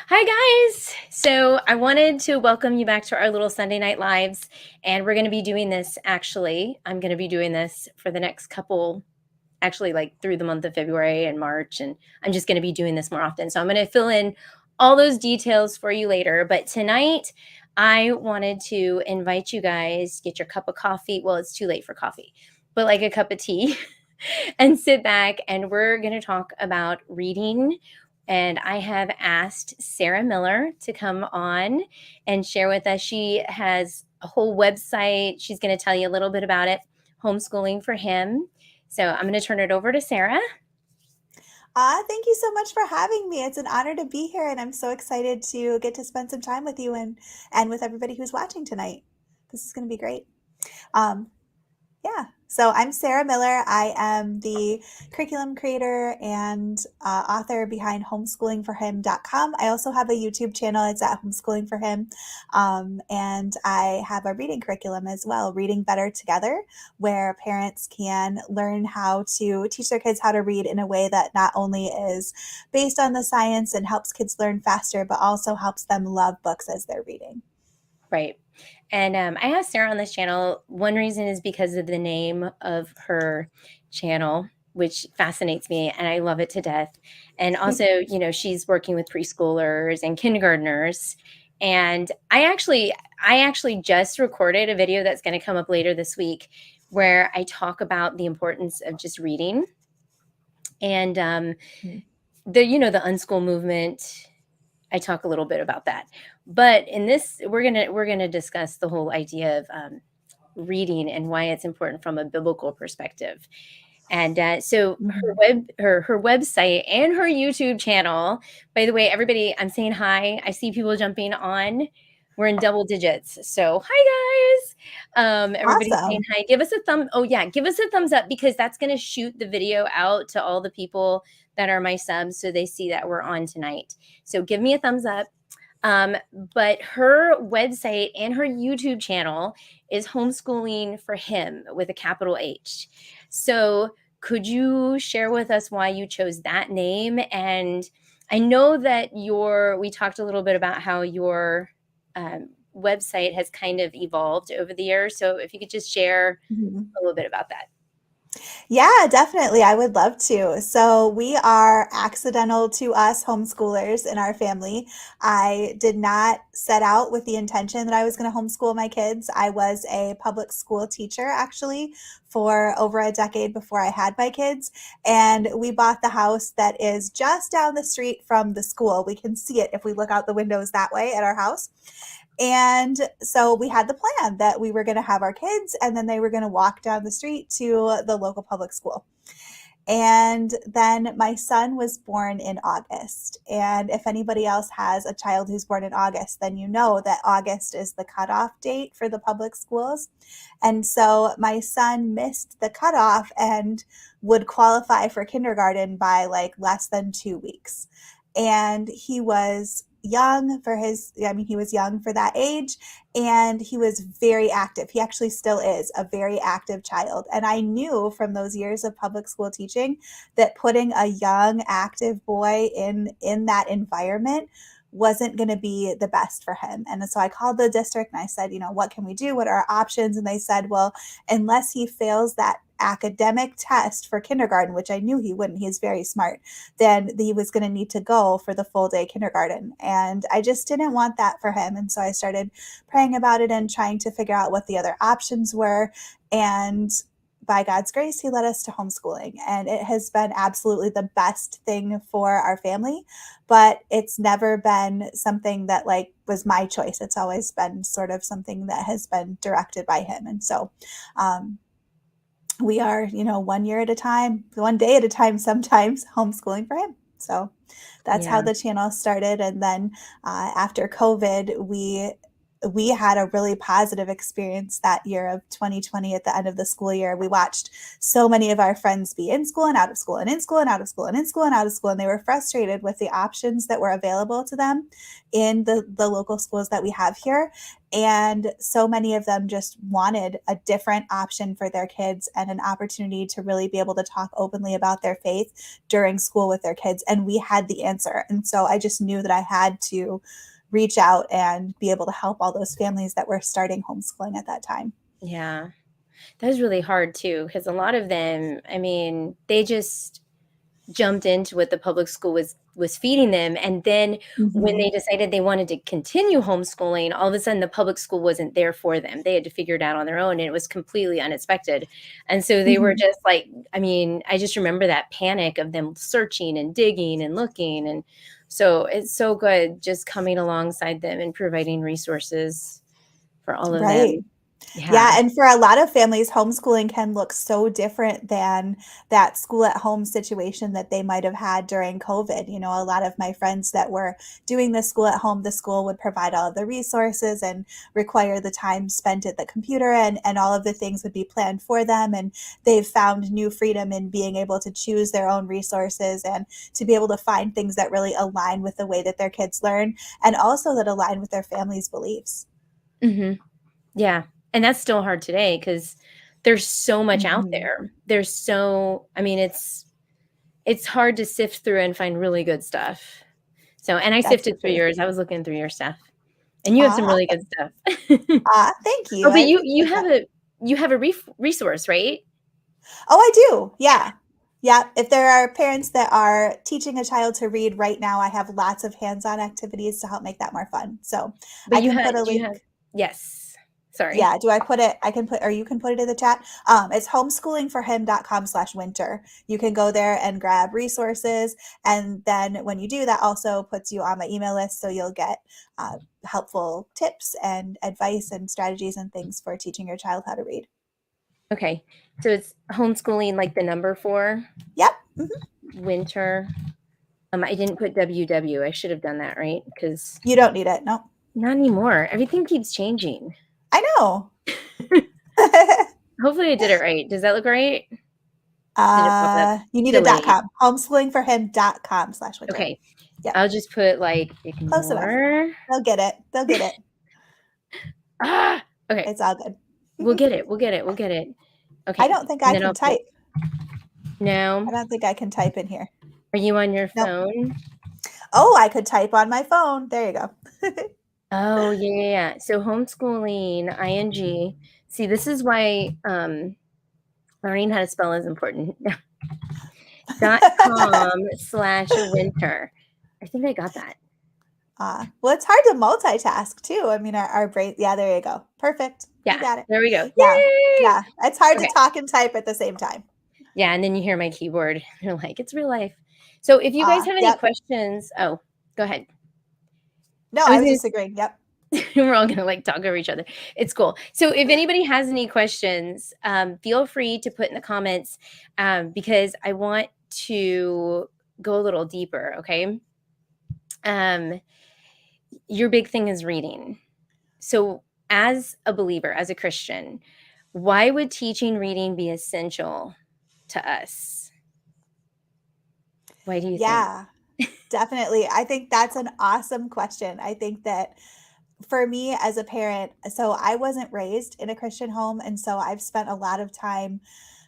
Hi, guys. So I wanted to welcome you back to our little Sunday night lives. And we're going to be doing this I'm going to be doing this for the next couple, actually, like through the month of February and March. And I'm just going to be doing this more often. So I'm going to fill in all those details for you later. But tonight, I wanted to invite you guys, get your cup of coffee. Well, it's too late for coffee, but like a cup of tea and sit back. And we're going to talk about reading. And I have asked Sarah Miller to come on and share with us. She has a whole website. She's going to tell you a little bit about it, Homeschooling for Him. So I'm going to turn it over to Sarah. Thank you so much for having me. It's an honor to be here, and I'm so excited to get to spend some time with you and with everybody who's watching tonight. This is going to be great. Um, yeah, so I'm Sarah Miller. I am the curriculum creator and author behind homeschoolingforhim.com. I also have a YouTube channel. It's at Homeschooling for Him. And I have a reading curriculum as well, Reading Better Together, where parents can learn how to teach their kids how to read in a way that not only is based on the science and helps kids learn faster, but also helps them love books as they're reading. Right. And I asked Sarah on this channel. One reason is because of the name of her channel, which fascinates me and I love it to death. And also, she's working with preschoolers and kindergartners. And I actually just recorded a video that's going to come up later this week where I talk about the importance of just reading and the unschool movement. I talk a little bit about that. But in this, we're gonna discuss the whole idea of reading and why it's important from a biblical perspective. And so Mhm. her website and her YouTube channel. By the way, everybody, I'm saying hi. I see people jumping on. We're in double digits. So hi guys. Everybody saying Awesome. hi. Give us a thumb. Oh yeah, give us a thumbs up because that's gonna shoot the video out to all the people that are my subs so they see that we're on tonight. So give me a thumbs up. But her website and her YouTube channel is Homeschooling for Him with a capital H. So could you share with us why you chose that name? And I know that we talked a little bit about how your website has kind of evolved over the years. So if you could just share Mhm. a little bit about that. Yeah, definitely. I would love to. So, we are accidental to us homeschoolers in our family. I did not set out with the intention that I was going to homeschool my kids. I was a public school teacher actually for over a decade before I had my kids. And we bought the house that is just down the street from the school. We can see it if we look out the windows that way at our house. And so we had the plan that we were going to have our kids and then they were going to walk down the street to the local public school. And then my son was born in August. And if anybody else has a child who's born in August, then you know that August is the cutoff date for the public schools. And so my son missed the cutoff and would qualify for kindergarten by like less than 2 weeks. And he was young for he was young for that age, and he was very active. He actually still is a very active child. And I knew from those years of public school teaching that putting a young, active boy in that environment wasn't going to be the best for him. And so I called the district and I said, what can we do? What are our options? And they said, well, unless he fails that academic test for kindergarten, which I knew he wouldn't, he's very smart, then he was going to need to go for the full day kindergarten. And I just didn't want that for him. And so I started praying about it and trying to figure out what the other options were. And by God's grace, he led us to homeschooling. And it has been absolutely the best thing for our family. But it's never been something that like was my choice. It's always been sort of something that has been directed by him. And so we are, one year at a time, one day at a time, sometimes homeschooling for him. So that's how Yeah. the channel started. And then after COVID, we we had a really positive experience that year of 2020 at the end of the school year. We watched so many of our friends be in school and out of school and in school and out of school and in school and out of school. And they were frustrated with the options that were available to them in the local schools that we have here. And so many of them just wanted a different option for their kids and an opportunity to really be able to talk openly about their faith during school with their kids. And we had the answer. And so I just knew that I had to reach out and be able to help all those families that were starting homeschooling at that time. Yeah. That was really hard too, because a lot of them, I mean, they just jumped into what the public school was feeding them, and then when Mm-hmm. they decided they wanted to continue homeschooling, all of a sudden the public school wasn't there for them. They had to figure it out on their own, and it was completely unexpected. And so they were Mm-hmm. just like, I mean, I just remember that panic of them searching and digging and looking. And so it's so good just coming alongside them and providing resources for all of Right. them. Yeah. Yeah, and for a lot of families, homeschooling can look so different than that school at home situation that they might have had during COVID. You know, a lot of my friends that were doing the school at home, the school would provide all of the resources and require the time spent at the computer, and all of the things would be planned for them. And they've found new freedom in being able to choose their own resources and to be able to find things that really align with the way that their kids learn and also that align with their family's beliefs. Hmm. Yeah. And that's still hard today because there's so much out Mhm. there. There's so, I mean, it's hard to sift through and find really good stuff. So, and I That's the sifted through truth. yours. I was looking through your stuff, and you have some Ah, really good stuff. thank you. Oh, I but you appreciate have that. a resource, right? Oh, I do. Yeah. Yeah. Yeah. If there are parents that are teaching a child to read right now, I have lots of hands-on activities to help make that more fun. So But I can put a do you have link. yes. Sorry. Yeah. Do I put it? I can put, or you can put it in the chat. It's homeschoolingforhim.com/winter. You can go there and grab resources. And then when you do, that also puts you on my email list. So you'll get helpful tips and advice and strategies and things for teaching your child how to read. Okay. So it's homeschooling like the number 4 Yep. Mhm. winter. I didn't put WW. I should have done that, right? Because You don't need it. No. not anymore. Everything keeps changing. I know. Hopefully I did it right. Does that look right? Did it pop up? You need a Delayed. .com. Homeschoolingforhim.com/winter. Okay. Yep. I'll just put like Close enough. ignore. They'll get it. They'll get it. Ah, okay. It's all good. We'll get it. We'll get it. We'll get it. I Okay. don't think And I then can I'll put type. no. I don't think I can type in here. Are you on your Nope. phone? Oh, I could type on my phone. There you go. Oh, yeah, yeah, yeah. So homeschooling, ing. See, this is why learning how to spell is important. .com/winter. I think I got that. Well, it's hard to multitask too. I mean, our brain. Yeah, there you go. Perfect. You Yeah, got it. there we go. Yeah. Yay! Yeah. It's hard to Okay. talk and type at the same time. Yeah, and then you hear my keyboard. You're like, it's real life. So if you guys have any Yep. questions, oh, go ahead. No, I I was was gonna just agreeing. Yep. we're all gonna like talk over each other. It's cool. So if anybody has any questions, feel free to put in the comments because I want to go a little deeper. Okay. Um, your big thing is reading. So as a believer, as a Christian, why would teaching reading be essential to us? Why do you think? Yeah. Definitely. I think that's an awesome question. I think that for me as a parent, so I wasn't raised in a Christian home. And so I've spent a lot of time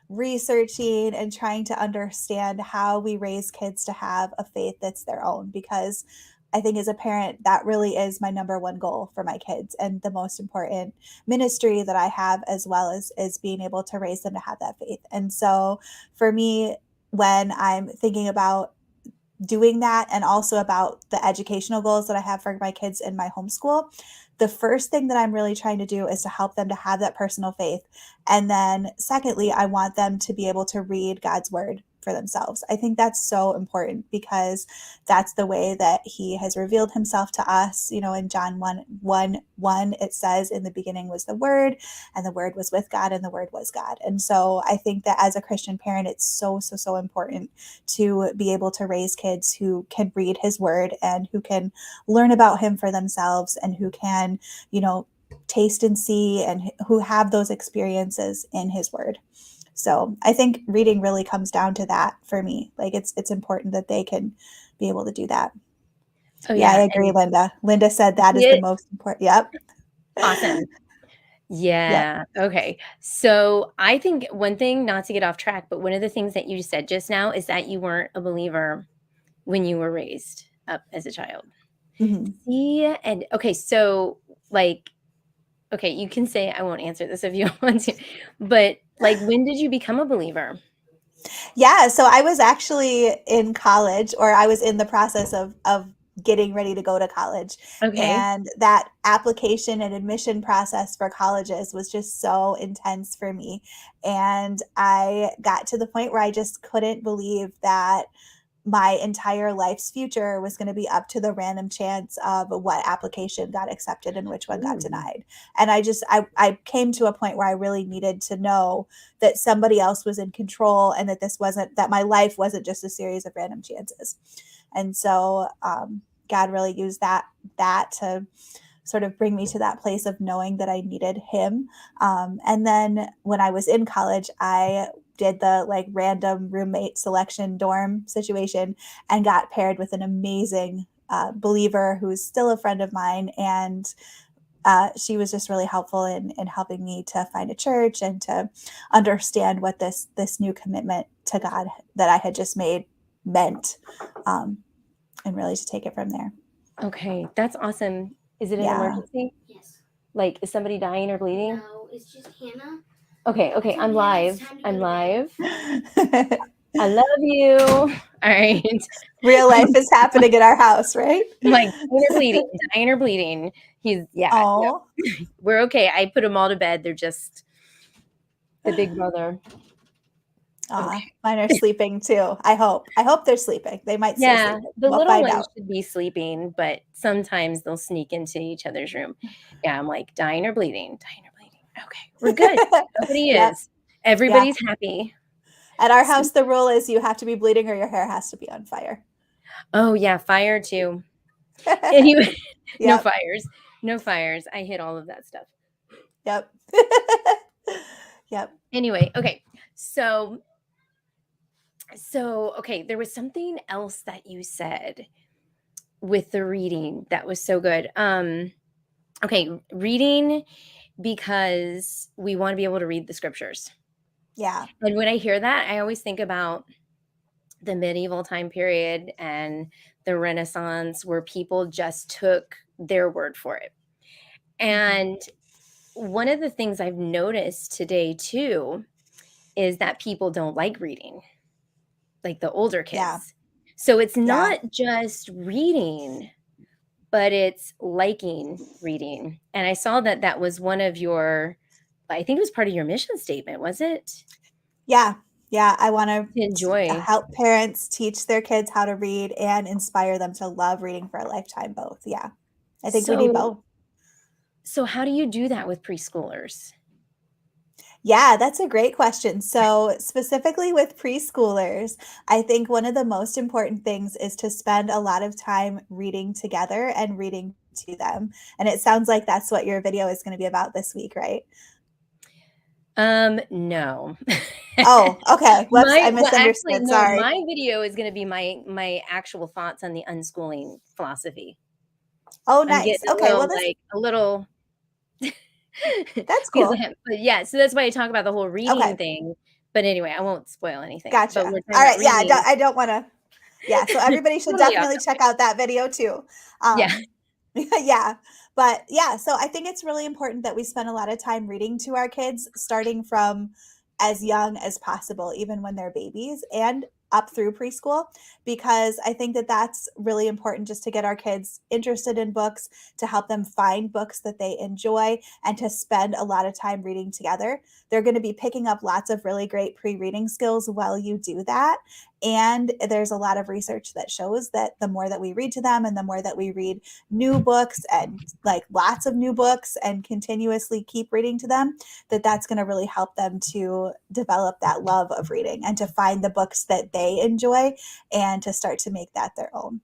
researching and trying to understand how we raise kids to have a faith that's their own. Because I think as a parent, that really is my number one goal for my kids and the most important ministry that I have, as well as is being able to raise them to have that faith. And so for me, when I'm thinking about doing that and also about the educational goals that I have for my kids in my homeschool, the first thing that I'm really trying to do is to help them to have that personal faith. And then secondly, I want them to be able to read God's word for themselves. I think that's so important because that's the way that he has revealed himself to us. In John 1:1, it says, in the beginning was the Word, and the Word was with God, and the Word was God. And so I think that as a Christian parent, it's so, so, so important to be able to raise kids who can read his Word and who can learn about him for themselves and who can, taste and see and who have those experiences in his Word. So I think reading really comes down to that for me. Like it's important that they can be able to do that. Oh Yeah, I yeah, agree, and Linda. Linda said that is the it most important. Yep. awesome. Yep. Yeah, okay. So, I think one thing, not to get off track, but one of the things that you said just now is that you weren't a believer when you were raised up as a child. Mhm. See, and okay, so, like okay, you can say I won't answer this if you want to, but, like, when did you become a believer? Yeah, so I was actually in college, or I was in the process of getting ready to go to college, Okay. and that application and admission process for colleges was just so intense for me, and I got to the point where I just couldn't believe that my entire life's future was going to be up to the random chance of what application got accepted and which one got Ooh. denied. And I came to a point where I really needed to know that somebody else was in control, and that that my life wasn't just a series of random chances. And so God really used that to sort of bring me to that place of knowing that I needed him. And then when I was in college, I did the like random roommate selection dorm situation and got paired with an amazing believer who's still a friend of mine. And she was just really helpful in helping me to find a church and to understand what this new commitment to God that I had just made meant, um, and really to take it from there. Okay, that's awesome. Is it an Yeah. emergency? Like, is somebody dying or bleeding? Okay, okay, I'm live. I'm live. I love you. Alright. Real life is happening in our house, right? I'm like, dying or bleeding, dying or bleeding. He's yeah, no, Oh, we're okay. I put them all to bed. They're just the big brother. Okay. mine are sleeping too. I hope they're sleeping. They might still Yeah, sleeping. the We'll little find ones out. should be sleeping, but sometimes they'll sneak into each other's room. Yeah, I'm like, dying or bleeding, dying or bleeding. Okay, we're good. Nobody Yep. is. Yeah. Everybody's happy. At our So house, the rule is you have to be bleeding or your hair has to be on fire. oh, yeah, fire too. Anyway, no Yep. fires. No fires. I hit all of that stuff. Yep. Yep. Anyway, okay. So okay, there was something else that you said with the reading that was so good. Okay, reading because we want to be able to read the scriptures. Yeah. And when I hear that, I always think about the medieval time period and the Renaissance where people just took their word for it. Mhm. And one of the things I've noticed today too is that people don't like reading, like the older Yeah. kids. So it's Yeah. not just reading, but it's liking reading. And I saw that that was one of your, I think it was part of your mission statement, was it? Yeah. Yeah. I want To to enjoy. help parents teach their kids how to read and inspire them to love reading for a lifetime, both. Yeah. I think we need So, both. how do you do that with preschoolers? Yeah, that's a great question. So, specifically with preschoolers, I think one of the most important things is to spend a lot of time reading together and reading to them. And it sounds like that's what your video is going to be about this week, right? No. Oh, okay. Whoops, I Well, actually, misunderstood. no, Sorry. my video is gonna be my actual thoughts on the unschooling philosophy. Oh, I'm nice. getting Okay, well, a little that's because cool. but yeah, so that's why I talk about the whole reading Okay, thing. But anyway, I won't spoil anything. But gotcha. we're talking All about right. Yeah, reading. I don't want to. Yeah, so everybody should Totally off definitely check topic. out that video too. Yeah. Um, yeah, but yeah, so I think it's really important that we spend a lot of time reading to our kids, starting from as young as possible, even when they're babies, and up through preschool, because I think that that's really important just to get our kids interested in books, to help them find books that they enjoy, and to spend a lot of time reading together. They're going to be picking up lots of really great pre-reading skills while you do that. And there's a lot of research that shows that the more that we read to them and the more that we read new books, and like lots of new books, and continuously keep reading to them, that that's going to really help them to develop that love of reading and to find the books that they enjoy and to start to make that their own.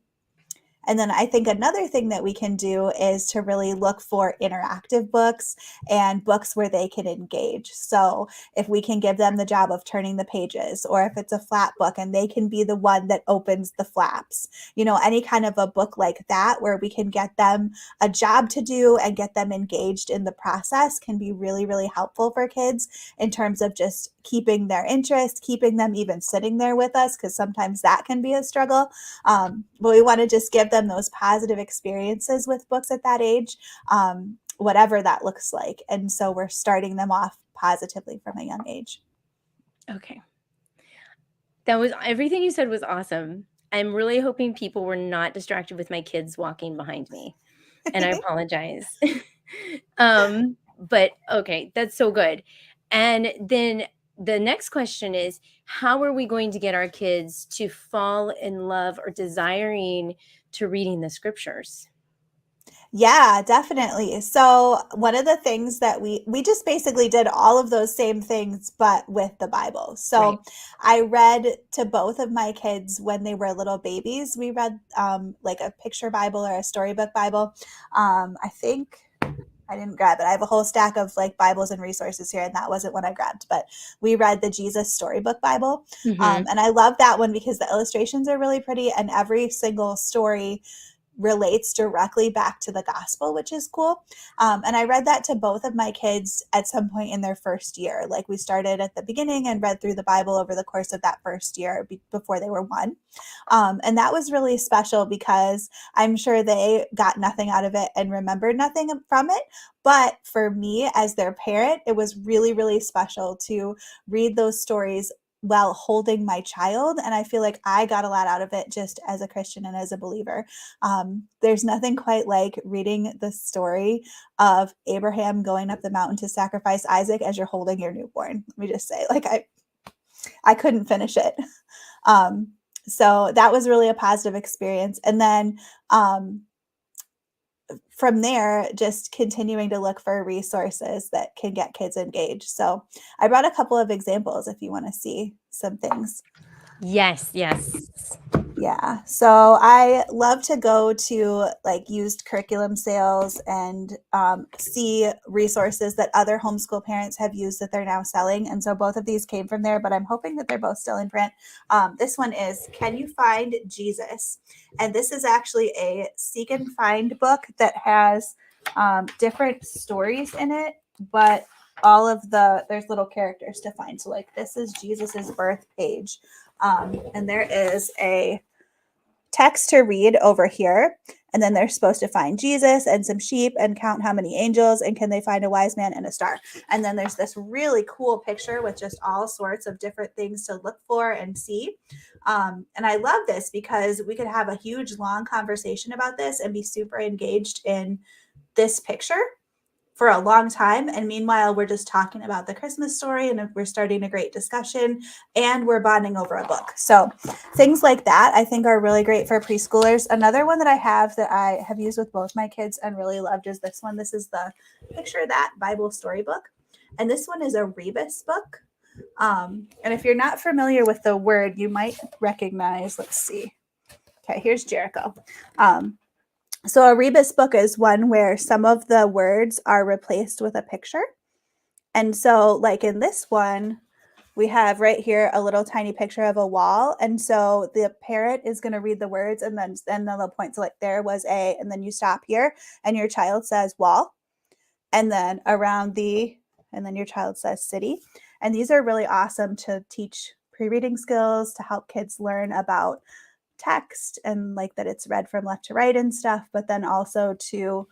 And then I think another thing that we can do is to really look for interactive books and books where they can engage. So if we can give them the job of turning the pages, or if it's a flat book and they can be the one that opens the flaps, any kind of a book like that where we can get them a job to do and get them engaged in the process, can be really, really helpful for kids in terms of just keeping their interest, keeping them even sitting there with us, because sometimes that can be a struggle. But we want to just give them those positive experiences with books at that age, whatever that looks like. And so we're starting them off positively from a young age. Okay. That was everything you said was awesome. I'm really hoping people were not distracted with my kids walking behind me, and I apologize. But okay, that's so good. And then the next question is, how are we going to get our kids to fall in love or desiring to reading the scriptures? Yeah, definitely. So one of the things that we just basically did all of those same things, but with the Bible. Right. So I read to both of my kids when they were little babies. We read like a picture Bible or a storybook Bible. I think I didn't grab it. I have a whole stack of like Bibles and resources here, and that wasn't what I grabbed. But we read the Jesus Storybook Bible, Mhm. and I love that one because the illustrations are really pretty, and every single story relates directly back to the gospel, which is cool. And I read that to both of my kids at some point in their first year. Like we started at the beginning and read through the Bible over the course of that first year before they were one. And that was really special because I'm sure they got nothing out of it and remembered nothing from it. But for me, as their parent, it was really, really special to read those stories while holding my child. And I feel like I got a lot out of it just as a Christian and as a believer. There's nothing quite like reading the story of Abraham going up the mountain to sacrifice Isaac as you're holding your newborn. Let me just say, like, I couldn't finish it. Um, so that was really a positive experience. And then from there, just continuing to look for resources that can get kids engaged. So I brought a couple of examples if you want to see some things. Yes, yes. Yeah. So I love to go to like used curriculum sales and see resources that other homeschool parents have used that they're now selling. And so both of these came from there, but I'm hoping that they're both still in print. This one is Can You Find Jesus? And this is actually a seek and find book that has different stories in it, but all of there's little characters to find. So like this is Jesus's birth page. And there is a text to read over here. And then they're supposed to find Jesus and some sheep and count how many angels and can they find a wise man and a star. And then there's this really cool picture with just all sorts of different things to look for and see. And I love this because we could have a huge long conversation about this and be super engaged in this picture for a long time. And meanwhile, we're just talking about the Christmas story and we're starting a great discussion and we're bonding over a book. So things like that I think are really great for preschoolers. Another one that I have used with both my kids and really loved is this one. This is the Picture That Bible Storybook. And this one is a rebus book. And if you're not familiar with the word, you might recognize, let's see. Okay, here's Jericho. So a rebus book is one where some of the words are replaced with a picture. And so like in this one, we have right here a little tiny picture of a wall. And so the parent is going to read the words and then they'll point to like there was a, and then you stop here and your child says wall. And then and then your child says city. And these are really awesome to teach pre-reading skills, to help kids learn about text and like that it's read from left to right and stuff, but then also to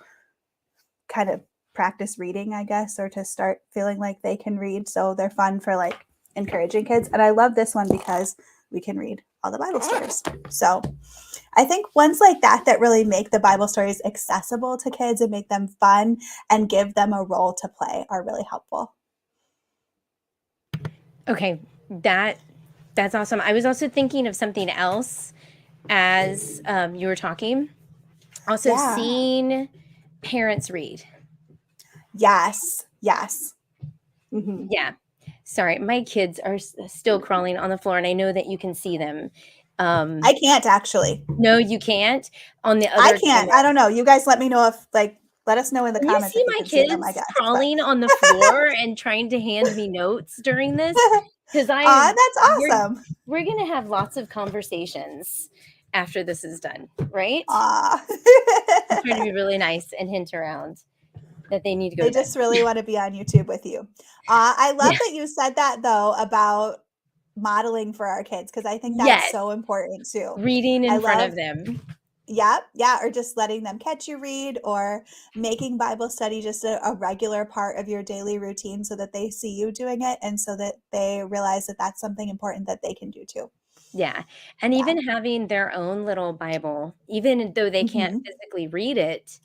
kind of practice reading, I guess, or to start feeling like they can read. So they're fun for like encouraging kids. And I love this one because we can read all the Bible stories. So I think ones like that really make the Bible stories accessible to kids and make them fun and give them a role to play are really helpful. Okay, that's awesome. I was also thinking of something else as you were talking. Also, Yeah. seeing parents read. Yes. Yes. Mm-hmm. Yeah. Sorry, my kids are still crawling on the floor, and I know that you can see them. I can't actually. No, you can't. On the I other can't. camera. I don't know. You guys let me know if let us know in the Can you comments see if you my can see them, I kids guess. But crawling on the floor and trying to hand me notes during this? Because that's awesome. we're gonna have lots of conversations after this is done, right? Aw. I'm trying to be really nice and hint around that they need to go They to bed. just really want to be on YouTube with you. I love Yeah. that you said that though about modeling for our kids because I think that's Yes. so important too. Reading I in front love of them. yeah, or just letting them catch you read or making Bible study just a regular part of your daily routine so that they see you doing it and so that they realize that that's something important that they can do too. Yeah. And Yeah. even having their own little Bible, even though they can't Mhm. physically read it,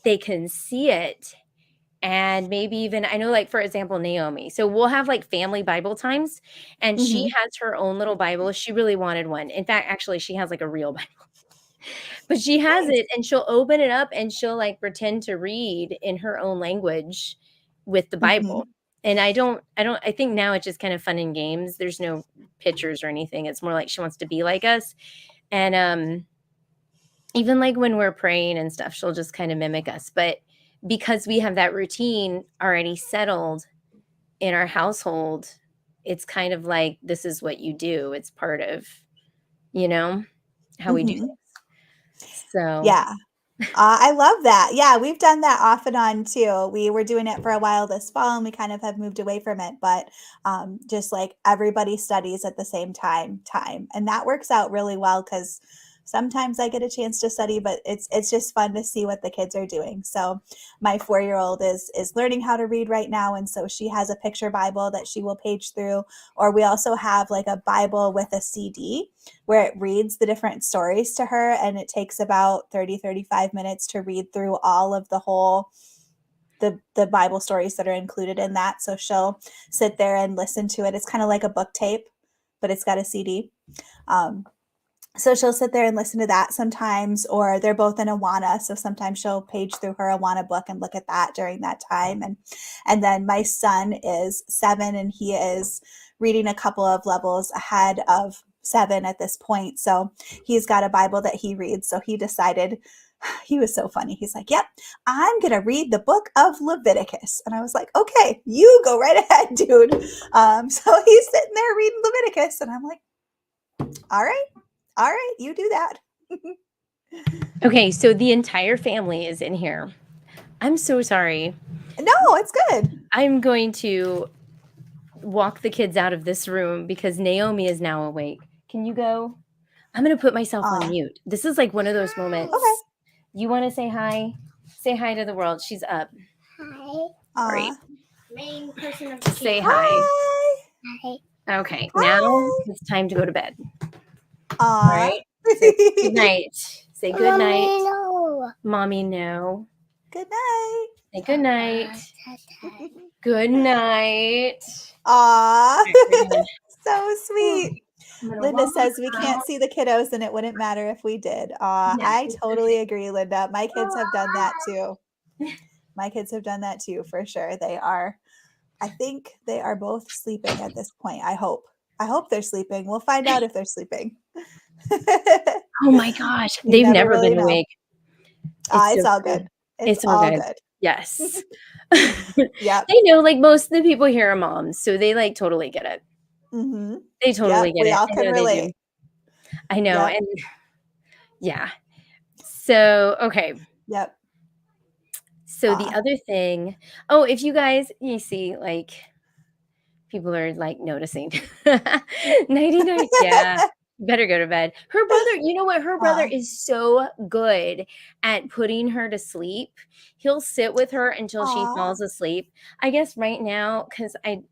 they can see it. And maybe even, I know, like, for example, Naomi. So we'll have like family Bible times, and she Mhm. has her own little Bible. She really wanted one. In fact, actually, she has like a real Bible, but she has Nice. it and she'll open it up and she'll like pretend to read in her own language with the Bible. Mhm. And I think now it's just kind of fun and games. There's no pictures or anything. It's more like she wants to be like us. And even like when we're praying and stuff, she'll just kind of mimic us. But because we have that routine already settled in our household, it's kind of like this is what you do. It's part of, you know, how we do Mhm. things. So, Yeah. I love that. Yeah, we've done that off and on too. We were doing it for a while this fall and we kind of have moved away from it, but just like everybody studies at the same time. And that works out really well because sometimes I get a chance to study, but it's just fun to see what the kids are doing. So my 4-year-old is learning how to read right now, and so she has a picture Bible that she will page through, or we also have like a Bible with a CD where it reads the different stories to her, and it takes about 30-35 minutes to read through all of the Bible stories that are included in that. So she'll sit there and listen to it. It's kind of like a book tape, but it's got a CD. Um, so she'll sit there and listen to that sometimes, or they're both in Awana. So sometimes she'll page through her Awana book and look at that during that time. And then my son is 7 and he is reading a couple of levels ahead of 7 at this point. So he's got a Bible that he reads. So he decided, he was so funny. He's like, yep, I'm going to read the book of Leviticus. And I was like, okay, you go right ahead, dude. So he's sitting there reading Leviticus. And I'm like, all right, you do that. okay, so the entire family is in here. I'm so sorry. No, it's good. I'm going to walk the kids out of this room because Naomi is now awake. Can you go? I'm going to put myself on Uh, mute. This is like one of those moments. okay. You want to say hi? Say hi to the world. She's up. Hi. Great. Main person of the Say channel. hi. Hi. Hi. Okay, now Hi. it's time to go to bed. All Aw. right. Say good night. Say good Mommy, night. no. Mommy, no. Good night. Say good night. Good night. Aw. Okay, we're gonna, So sweet. I'm gonna Linda walk says we her can't out. see the kiddos and it wouldn't matter if we did. Aw, Yeah, I it's totally agree, Linda. My kids have done that okay. too. My kids have done that too, for sure. I think they are both sleeping at this point. I hope. I hope they're sleeping. We'll find out if they're sleeping. Oh my gosh, You they've never never really been know. awake. It's so It's all good. good. It's It's all all good. good. Yes. Yep. They know, like, most of the people here are moms, so they, like, totally get it. Mhm. They totally Yep, get we it. all I can know they do. relate. I know, Yep. and yeah. So, okay. Yep. So the other thing, oh, if you guys, you see, like, people are like noticing. Nighty night. Yeah. Better go to bed. Her brother, you know what? Her brother Aw. is so good at putting her to sleep. He'll sit with her until she Aw. falls asleep. I guess right now, because I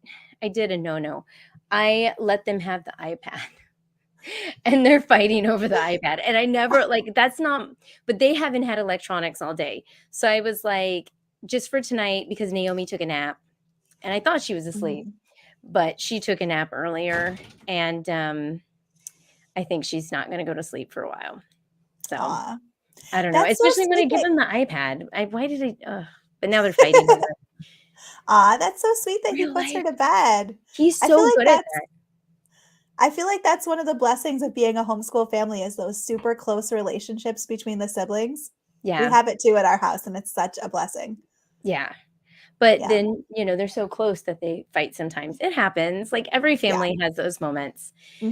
did a no-no. I let them have the iPad. and they're fighting over the iPad. And I never like that's not but they haven't had electronics all day. So I was like, just for tonight, because Naomi took a nap and I thought she was asleep, Mhm. but she took a nap earlier and I think she's not going to go to sleep for a while. So Aw. I don't know, That's so especially when I sweet give that them the iPad. Why did I? But now they're fighting over it. Aw, that's so sweet that he Real puts her life. to bed. He's I feel so like good at that's that. I feel like that's one of the blessings of being a homeschool family is those super close relationships between the siblings. We Yeah, have it too at our house, and it's such a blessing. yeah. But Yeah. then, they're so close that they fight sometimes. It happens. Like every Yeah. family has those moments. For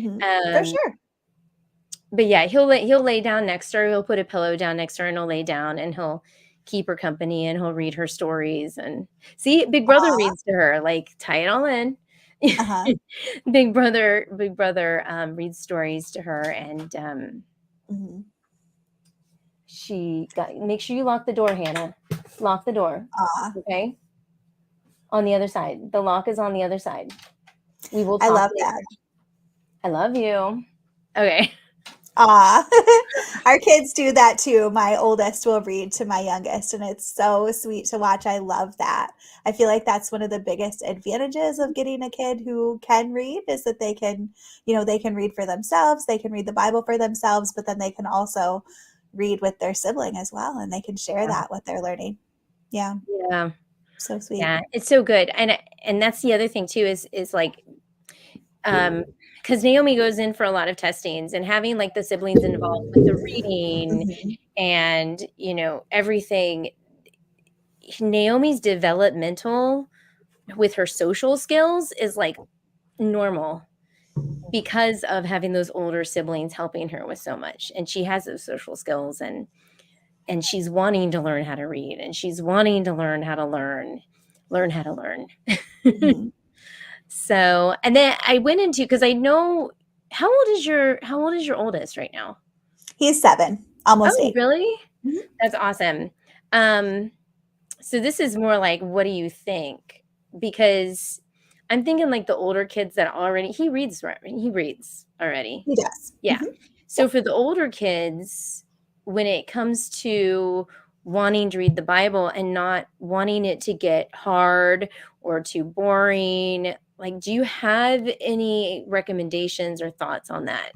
Um, sure. but yeah, he'll lay down next to her. He'll put a pillow down next to her and he'll lay down and he'll keep her company and he'll read her stories and see Big Brother Aw. reads to her, like tie it all in. Uh-huh. Big Brother reads stories to her and Mhm. she got make sure you lock the door, Hannah. Lock the door. Aw. Okay? On the other side. The lock is on the other side. We will I talk love that. later. I love you. Okay. Aw. Our kids do that too. My oldest will read to my youngest, and it's so sweet to watch. I love that. I feel like that's one of the biggest advantages of getting a kid who can read is that they can read for themselves, they can read the Bible for themselves, but then they can also read with their sibling as well, and they can share Yeah. that what they're learning. Yeah, Yeah. so sweet. Yeah. It's so good. And that's the other thing too is like because Naomi goes in for a lot of testings and having like the siblings involved with the reading Mhm. and everything. Naomi's developmental with her social skills is like normal because of having those older siblings helping her with so much, and she has those social skills and she's wanting to learn how to read and she's wanting to learn how to learn how to learn. Mhm. So, and then I went into because I know how old is your oldest right now? He's 7, almost Oh, 8. really? Mhm. That's awesome. Um, so this is more like, what do you think? Because I'm thinking like the older kids that already he reads already. He does. Yeah. Mhm. So Yep. for the older kids, when it comes to wanting to read the Bible and not wanting it to get hard or too boring, like, do you have any recommendations or thoughts on that?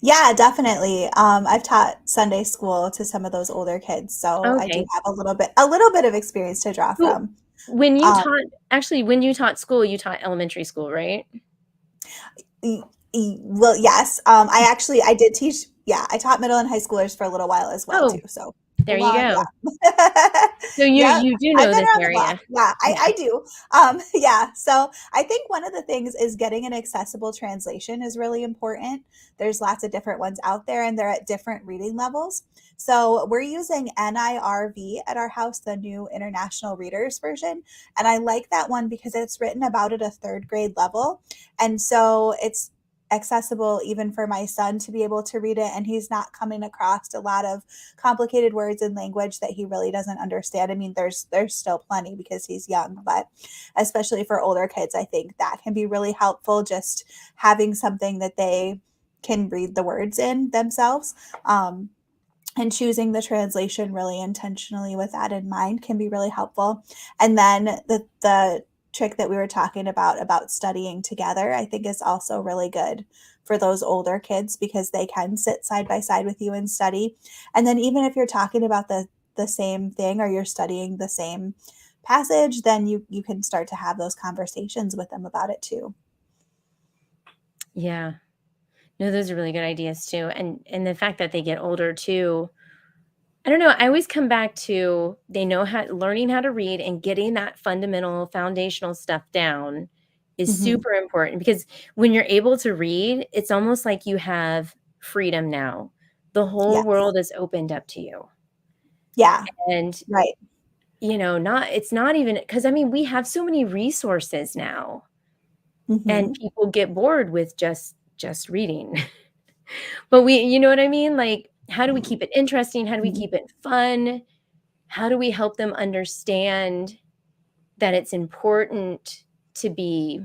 Yeah, definitely. I've taught Sunday school to some of those older kids, so I do Okay. have a little bit of experience to draw So from. Um, when you taught school, you taught elementary school, right? y well, yes, I did teach yeah, I taught middle and high schoolers for a little while as well too, Oh, so there full you on, go. yeah. So you Yep, you do I've know been this around the block. area. Yeah, I Yeah. I do. Yeah, so I think one of the things is getting an accessible translation is really important. There's lots of different ones out there, and they're at different reading levels. So we're using NIRV at our house, the New International Readers Version, and I like that one because it's written about at a 3rd grade level, and so it's accessible even for my son to be able to read it, and he's not coming across a lot of complicated words and language that he really doesn't understand. I mean, there's still plenty because he's young, but especially for older kids, I think that can be really helpful just having something that they can read the words in themselves. And choosing the translation really intentionally with that in mind can be really helpful. And then the trick that we were talking about studying together, I think is also really good for those older kids because they can sit side by side with you and study. And then even if you're talking about the same thing or you're studying the same passage, then you can start to have those conversations with them about it too. Yeah. No, those are really good ideas too. And the fact that they get older too. I don't know. I always come back to they know how learning how to read and getting that fundamental foundational stuff down is Mhm. super important because when you're able to read, it's almost like you have freedom now. The whole Yes. world is opened up to you. Yeah. And Right. not it's not even because I mean we have so many resources now and Mhm. people get bored with just reading. But you know what I mean? Like, how do we keep it interesting? How do we Mhm. keep it fun? How do we help them understand that it's important to be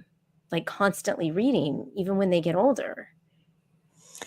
like constantly reading even when they get older?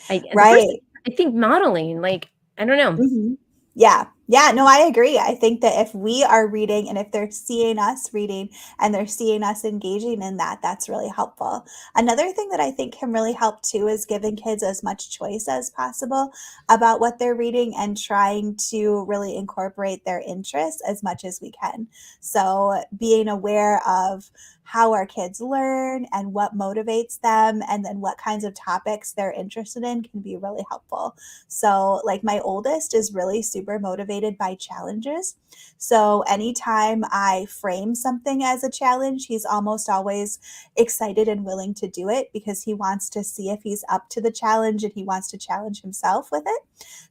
The first Right. thing, I think modeling, like, I don't know. Hmm. Yeah. Yeah. No, I agree. I think that if we are reading and if they're seeing us reading and they're seeing us engaging in that, that's really helpful. Another thing that I think can really help too is giving kids as much choice as possible about what they're reading and trying to really incorporate their interests as much as we can. So being aware of how our kids learn and what motivates them and then what kinds of topics they're interested in can be really helpful. So, like, my oldest is really super motivated by challenges. So, anytime I frame something as a challenge, he's almost always excited and willing to do it because he wants to see if he's up to the challenge and he wants to challenge himself with it.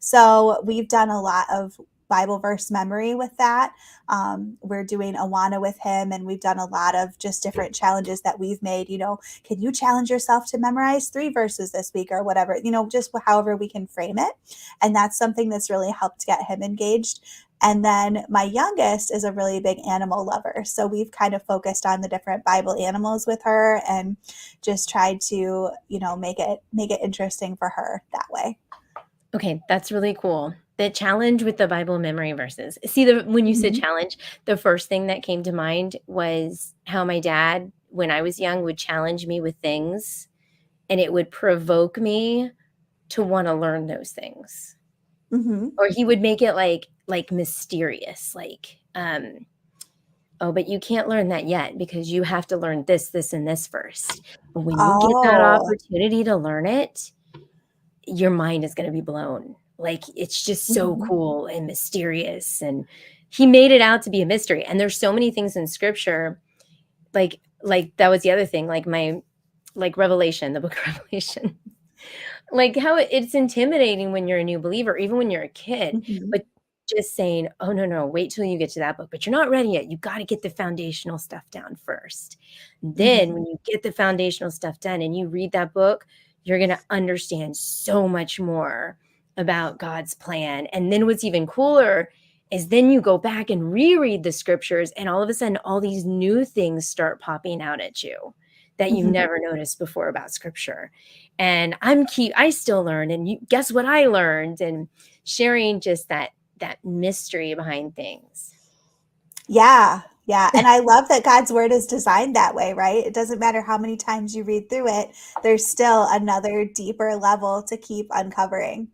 So, we've done a lot of Bible verse memory with that. We're doing Awana with him, and we've done a lot of just different challenges that we've made. Can you challenge yourself to memorize 3 verses this week or whatever, just however we can frame it. And that's something that's really helped get him engaged. And then my youngest is a really big animal lover. So we've kind of focused on the different Bible animals with her and just tried to, make it interesting for her that way. Okay, that's really cool. The challenge with the Bible memory verses. See, when you said Mhm. challenge, the first thing that came to mind was how my dad, when I was young, would challenge me with things, and it would provoke me to wanna learn those things. Mhm. Or he would make it, like, mysterious, like, "Oh, but you can't learn that yet because you have to learn this, this, and this first. But when you get that Oh. opportunity to learn it, your mind is gonna be blown. Like, it's just so Mhm. cool and mysterious," and he made it out to be a mystery, and there's so many things in scripture, like, that was the other thing, like Revelation, the book of Revelation. Like, how it's intimidating when you're a new believer, even when you're a kid, Mhm. but just saying, "Oh, no, no, wait till you get to that book, but you're not ready yet. You gotta get the foundational stuff down first. Then Mhm. when you get the foundational stuff done and you read that book, you're gonna understand so much more about God's plan." And then what's even cooler is then you go back and reread the scriptures, and all of a sudden, all these new things start popping out at you that you Mhm. never noticed before about scripture. And I still learn, and guess what I learned, and sharing just that mystery behind things. Yeah, yeah, and I love that God's word is designed that way, right? It doesn't matter how many times you read through it, there's still another deeper level to keep uncovering.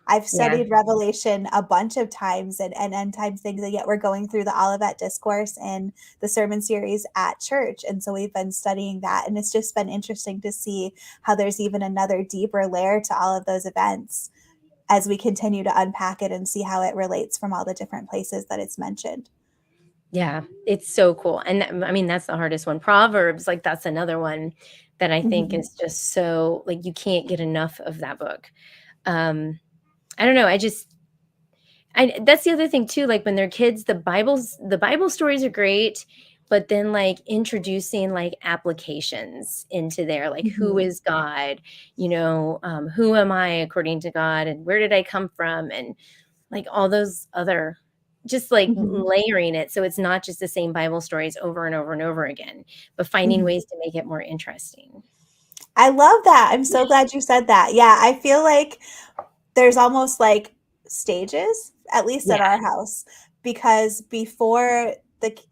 I've Yeah. studied Revelation a bunch of times and end times things, and yet we're going through the Olivet Discourse in the sermon series at church, and so we've been studying that, and it's just been interesting to see how there's even another deeper layer to all of those events as we continue to unpack it and see how it relates from all the different places that it's mentioned. Yeah, it's so cool, and I mean, that's the hardest one. Proverbs, like, that's another one that I think Mhm. is just so, like, you can't get enough of that book. Um, I don't know, that's the other thing too, like, when they're kids, the Bible stories are great, but then, like, introducing, like, applications into there, like, who Mhm. is God? Who am I according to God, and where did I come from? And, like, all those other just, like, Mhm. layering it so it's not just the same Bible stories over and over and over again, but finding Mhm. ways to make it more interesting. I love that. I'm so glad you said that. Yeah, I feel like there's almost like stages, at least at Yeah. our house, because before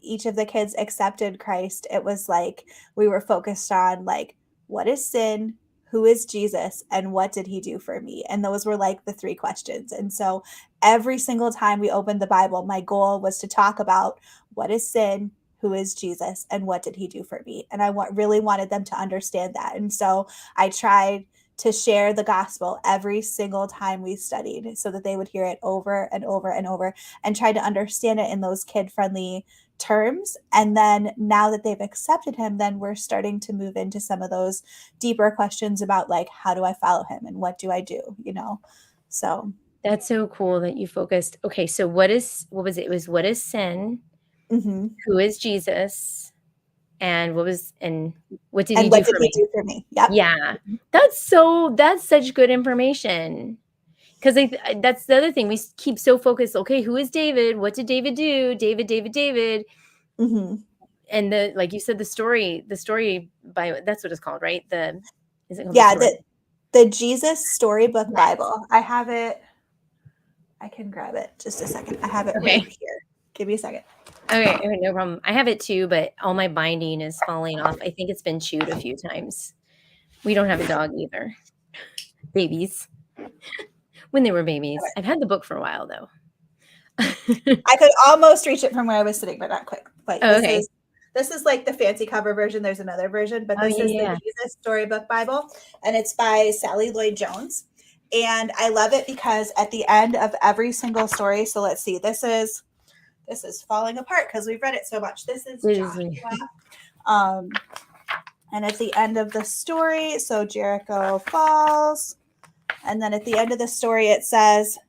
each of the kids accepted Christ, it was like we were focused on like what is sin, who is Jesus, and what did he do for me? And those were like the 3 questions. And so every single time we opened the Bible, my goal was to talk about what is sin, who is Jesus, and what did he do for me? And really wanted them to understand that. And so I tried to share the gospel every single time we studied so that they would hear it over and over and over and try to understand it in those kid friendly terms. And then now that they've accepted him, then we're starting to move into some of those deeper questions about like, how do I follow him and what do I do? So, That's so cool that you focused. Okay, so what was it? It was what is sin? mhm. Who is Jesus? And what did he And do what did for he me? do for me? Yep. Yeah. That's such good information. 'Cause that's the other thing, we keep so focused, "Okay, who is David? What did David do? David, David, David." Hmm. And like you said, the story by that's what it's called, right? Is it called the Yeah. That story? The Jesus Storybook Yes. Bible. I have it. I can grab it. Just a second. I have it right Okay. here. Give me a second. Okay, no problem. I have it too, but all my binding is falling off. I think it's been chewed a few times. We don't have a dog either. Babies. When they were babies. I've had the book for a while though. I could almost reach it from where I was sitting, but not quick. Like Oh, okay. this is like the fancy cover version. There's another version, but Oh, this is the yeah. Jesus Storybook Bible, and it's by Sally Lloyd Jones. And I love it because at the end of every single story, so let's see, this is falling apart because we've read it so much. This is Joshua. And at the end of the story, so Jericho falls, and then at the end of the story, it says,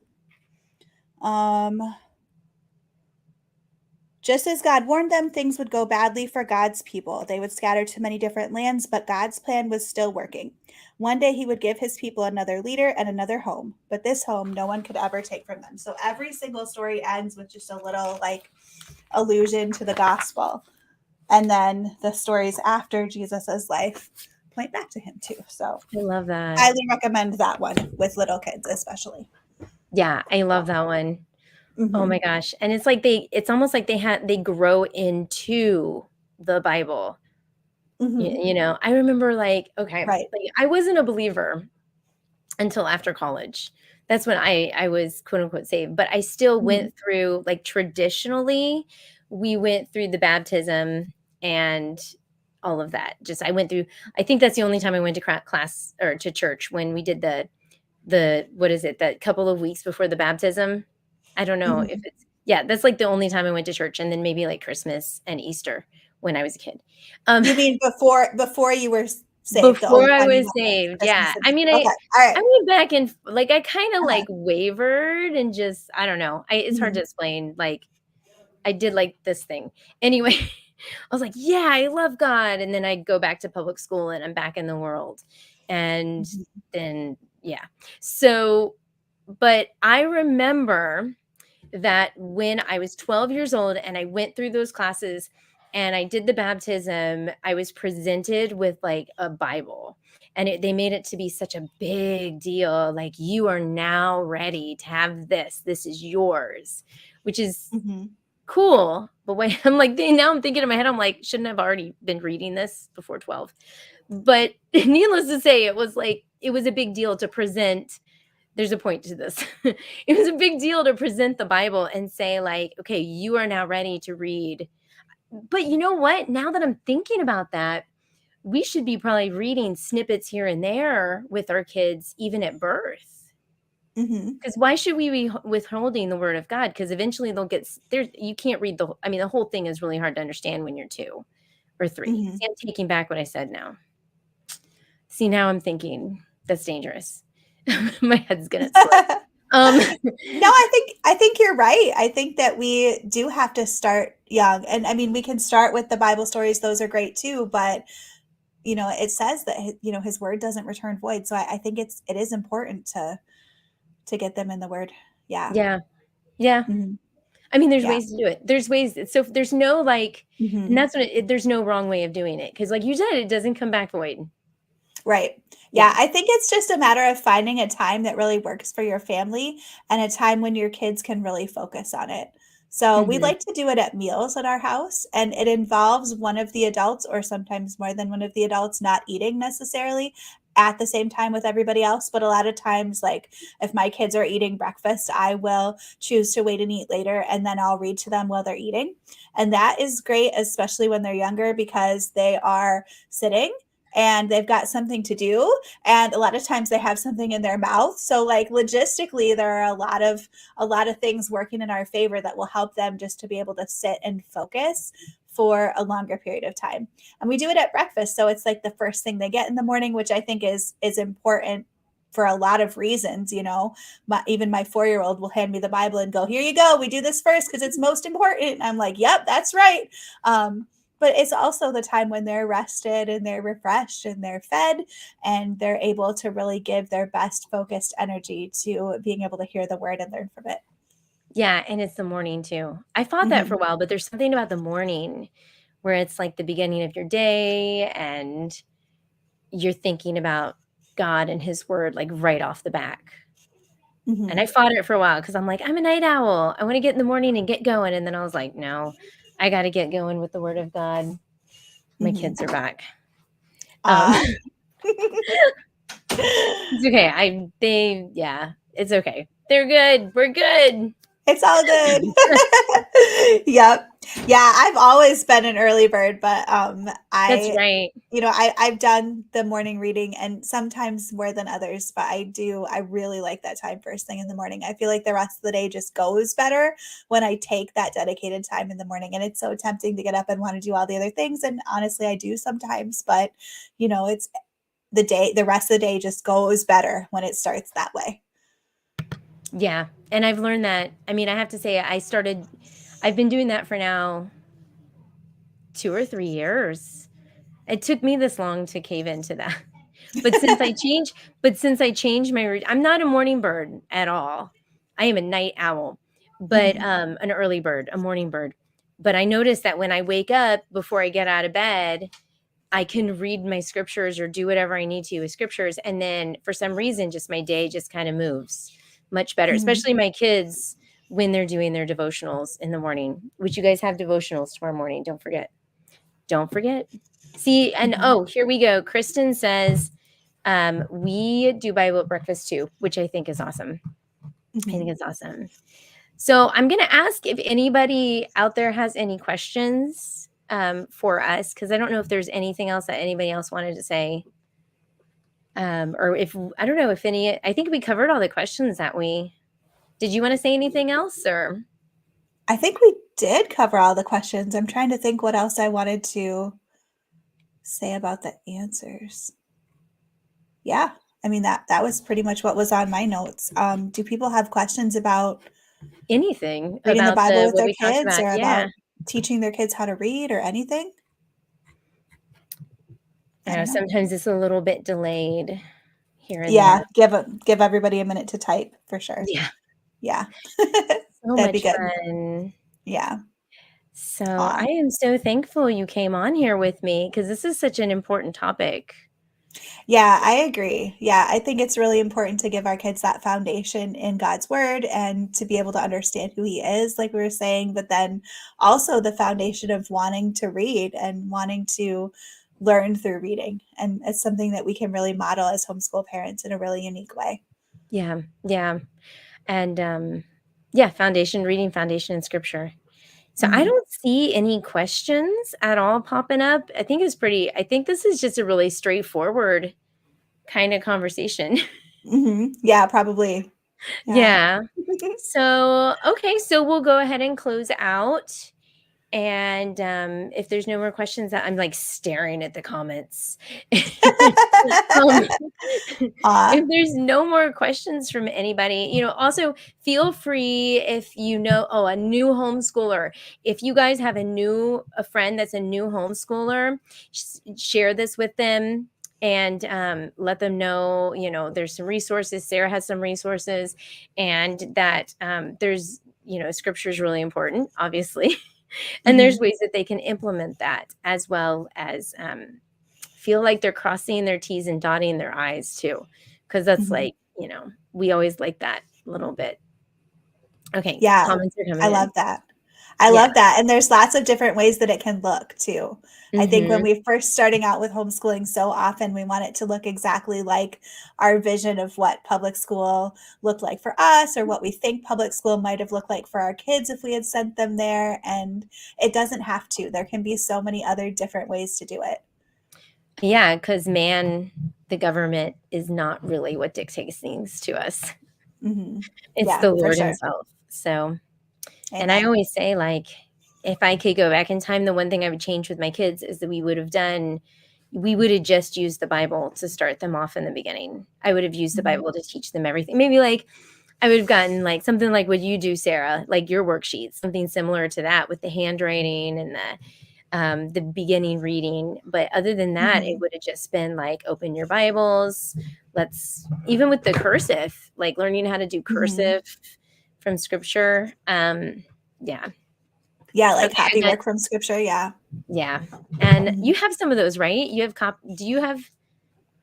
just as God warned them, things would go badly for God's people. They would scatter to many different lands, but God's plan was still working. One day he would give his people another leader and another home, but this home no one could ever take from them. So every single story ends with just a little like allusion to the gospel. And then the stories after Jesus's life point back to him too. So I love that. I highly recommend that one with little kids, especially. Yeah, I love that one. Oh my gosh. And it's like it's almost like they grow into the Bible. You know, I remember like, okay, Right. like I wasn't a believer until after college. That's when I was quote unquote saved, but I still went through like traditionally, we went through the baptism and all of that. Just I went through, I think that's the only time I went to class or to church when we did the what is it, that couple of weeks before the baptism. I don't know if it's, yeah, that's like the only time I went to church, and then maybe like Christmas and Easter when I was a kid. You mean before you were saved? The only Before I time you was went was saved, Christmas yeah. and I Easter. mean, Okay, all right. I went back and like I kind of Uh-huh. like wavered and just I don't know. It's hard to explain. Like I did like this thing. Anyway, I was like, yeah, I love God. And then I'd go back to public school and I'm back in the world. And then yeah. So, but I remember that when I was 12 years old and I went through those classes and I did the baptism, I was presented with like a Bible, and they made it to be such a big deal. Like, you are now ready to have this. This is yours, which is cool. But when I'm like, now I'm thinking in my head, I'm like, shouldn't I have already been reading this before 12? But needless to say, it was a big deal to present. There's a point to this. It was a big deal to present the Bible and say like, okay, you are now ready to read. But you know what? Now that I'm thinking about that, we should be probably reading snippets here and there with our kids, even at birth. Because why should we be withholding the word of God? Because eventually they'll get there. You can't read the whole thing is really hard to understand when you're 2 or 3. See, I'm taking back what I said now. See, now I'm thinking that's dangerous. My head's gonna explode. No, I think you're right. I think that we do have to start young. And I mean, we can start with the Bible stories. Those are great too, but you know, it says that his word doesn't return void. So I think it is important to get them in the word. Yeah. Yeah. Yeah. Mhm. I mean, there's Yeah. ways to do it. There's ways. So there's no like, and Mhm. that's what there's no wrong way of doing it. Cause like you said, it doesn't come back void. Right. Yeah, I think it's just a matter of finding a time that really works for your family and a time when your kids can really focus on it. So we Mhm. like to do it at meals at our house, and it involves one of the adults or sometimes more than one of the adults not eating necessarily at the same time with everybody else. But a lot of times, like if my kids are eating breakfast, I will choose to wait and eat later, and then I'll read to them while they're eating. And that is great, especially when they're younger, because they are sitting and they've got something to do, and a lot of times they have something in their mouth. So like logistically there are a lot of things working in our favor that will help them just to be able to sit and focus for a longer period of time. And we do it at breakfast, so it's like the first thing they get in the morning, which I think is important for a lot of reasons. Even my 4-year-old will hand me the Bible and go, here you go, we do this first because it's most important. And I'm like, yep, that's right. But it's also the time when they're rested and they're refreshed and they're fed, and they're able to really give their best focused energy to being able to hear the word and learn from it. Yeah. And it's the morning too. I thought that for a while, but there's something about the morning where it's like the beginning of your day and you're thinking about God and his word like right off the back. And I Mhm. fought it for a while because I'm like, I'm a night owl. I want to get in the morning and get going. And then I was like, no, I got to get going with the word of God. My Mhm. kids are back. Aw. It's okay. It's okay. They're good. We're good. It's all good. Yep. Yeah, I've always been an early bird, but That's right. I've done the morning reading and sometimes more than others, but I really like that time first thing in the morning. I feel like the rest of the day just goes better when I take that dedicated time in the morning. And it's so tempting to get up and want to do all the other things. And honestly, I do sometimes, but it's the rest of the day just goes better when it starts that way. Yeah. And I've learned that. I mean, I have to say, I've been doing that for now 2 or 3 years. It took me this long to cave into that. But since I changed I'm not a morning bird at all. I am a night owl, but Mhm. an early bird, a morning bird. But I notice that when I wake up before I get out of bed, I can read my scriptures or do whatever I need to with scriptures. And then for some reason, just my day just kind of moves much better, Mhm. especially my kids when they're doing their devotionals in the morning, which you guys have devotionals tomorrow morning. Don't forget. Don't forget. See, and Mhm. here we go. Kristen says, we do Bible at breakfast too, which I think is awesome. I think Mhm. it's awesome. So I'm going to ask if anybody out there has any questions for us, because I don't know if there's anything else that anybody else wanted to say. Or if, I don't know if I think we covered all the questions did you want to say anything else or? I think we did cover all the questions. I'm trying to think what else I wanted to say about the answers. Yeah. I mean that was pretty much what was on my notes. Do people have questions about Anything reading the about Bible with what their we talked kids about? or Yeah. about teaching their kids how to read or anything? I I know don't know. sometimes it's a little bit delayed here and Yeah, there. give everybody a minute to type for sure. Yeah. Yeah. So That'd be much good. fun. Yeah. So I Aw. am so thankful you came on here with me because this is such an important topic. Yeah, I agree. Yeah, I think it's really important to give our kids that foundation in God's word and to be able to understand who he is, like we were saying, but then also the foundation of wanting to read and wanting to learn through reading. And it's something that we can really model as homeschool parents in a really unique way. Yeah. Yeah. And yeah, reading foundation in scripture. So I Hmm. don't see any questions at all popping up. I think this is just a really straightforward kind of conversation. Hmm. Yeah, probably. Yeah. Yeah. So, okay. So we'll go ahead and close out. And if there's no more questions, I'm like staring at the comments. um, Aw. if there's no more questions from anybody, also feel free if a new homeschooler, if you guys have a friend that's a new homeschooler, share this with them and let them know, there's some resources. Sarah has some resources and that there's, scripture is really important, obviously. And there's Hmm. ways that they can implement that as well as feel like they're crossing their T's and dotting their I's too. Because that's Hmm. like, we always like that a little bit. Okay, Yeah, comments are coming I love in. that. I Yeah. love that, and there's lots of different ways that it can look too. I think when Hmm. we first starting out with homeschooling, so often we want it to look exactly like our vision of what public school looked like for us or what we think public school might have looked like for our kids if we had sent them there, and it doesn't have to. There can be so many other different ways to do it. Yeah, because the government is not really what dictates things to us. Mhm. It's Yeah, the for Lord sure. himself. So, and I Amen. always say, like, if I could go back in time, the one thing I would change with my kids is that we would have just used the Bible to start them off in the beginning. I would have used the Mhm. Bible to teach them everything. Maybe like I would have gotten like something like what you do, Sarah, like your worksheets, something similar to that with the handwriting and the beginning reading. But other than that, it Mhm. would have just been like open your Bibles. Let's even with the cursive, like learning how to do Mhm. cursive from scripture. Yeah. Yeah, like Okay, happy work from scripture, yeah. yeah. And Mhm. you have some of those, right? Do you have